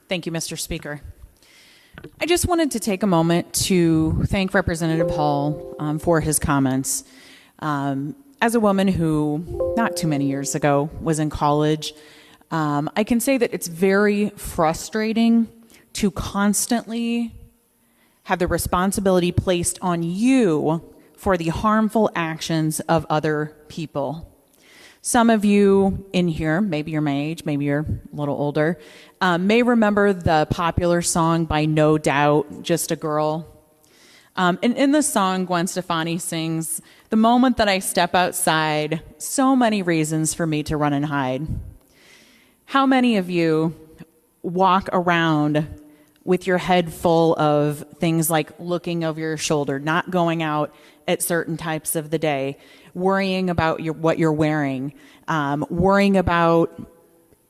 Thank you, Mr. Speaker. I just wanted to take a moment to thank Representative Hall for his comments. As a woman who, not too many years ago, was in college, I can say that it's very frustrating to constantly have the responsibility placed on you for the harmful actions of other people. Some of you in here, maybe you're my age, maybe you're a little older, may remember the popular song by No Doubt, Just a Girl. And in the song, Gwen Stefani sings, "The moment that I step outside, so many reasons for me to run and hide." How many of you walk around with your head full of things like looking over your shoulder, not going out at certain types of the day, worrying about what you're wearing, worrying about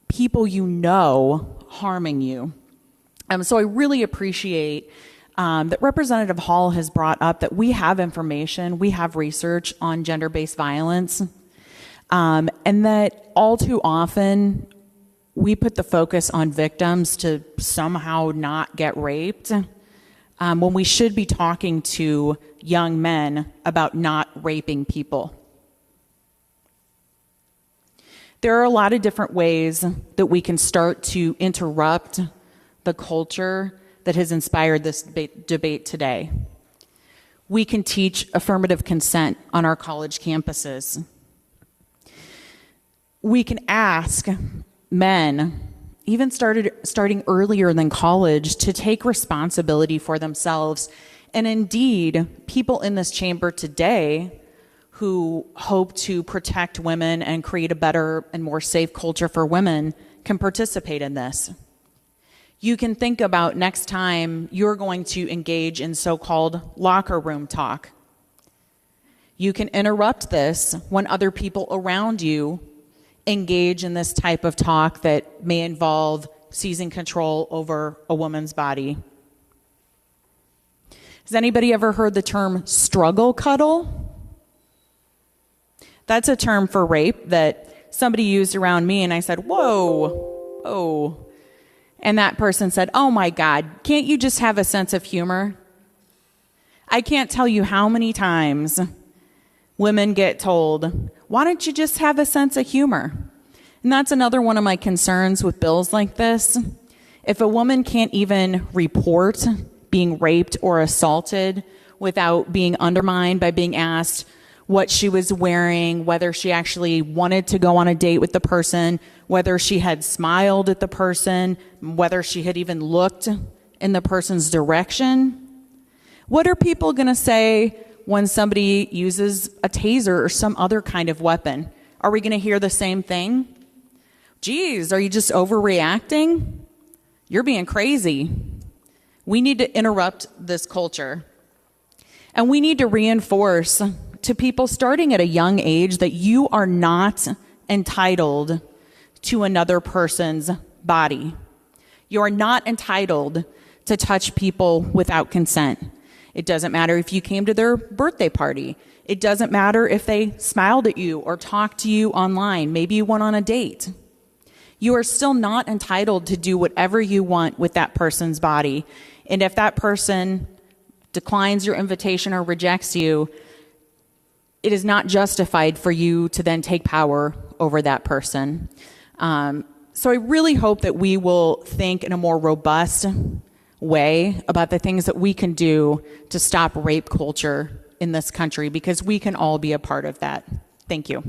people you know harming you? So I really appreciate that Representative Hall has brought up that we have information, we have research on gender-based violence, and that all too often we put the focus on victims to somehow not get raped when we should be talking to young men about not raping people. There are a lot of different ways that we can start to interrupt the culture that has inspired this debate today. We can teach affirmative consent on our college campuses. We can ask men, even starting earlier than college, to take responsibility for themselves. And indeed, people in this chamber today who hope to protect women and create a better and more safe culture for women can participate in this. You can think about next time you're going to engage in so-called locker room talk. You can interrupt this when other people around you engage in this type of talk that may involve seizing control over a woman's body. Has anybody ever heard the term struggle cuddle? That's a term for rape that somebody used around me, and I said, whoa, oh. And that person said, oh my God, can't you just have a sense of humor? I can't tell you how many times women get told, why don't you just have a sense of humor? And that's another one of my concerns with bills like this. If a woman can't even report being raped or assaulted without being undermined by being asked what she was wearing, whether she actually wanted to go on a date with the person, whether she had smiled at the person, whether she had even looked in the person's direction, what are people going to say when somebody uses a taser or some other kind of weapon? Are we going to hear the same thing? Geez, are you just overreacting? You're being crazy. We need to interrupt this culture. And we need to reinforce to people starting at a young age that you are not entitled to another person's body. You are not entitled to touch people without consent. It doesn't matter if you came to their birthday party. It doesn't matter if they smiled at you or talked to you online. Maybe you went on a date. You are still not entitled to do whatever you want with that person's body. And if that person declines your invitation or rejects you, it is not justified for you to then take power over that person. So I really hope that we will think in a more robust way about the things that we can do to stop rape culture in this country, because we can all be a part of that. Thank you.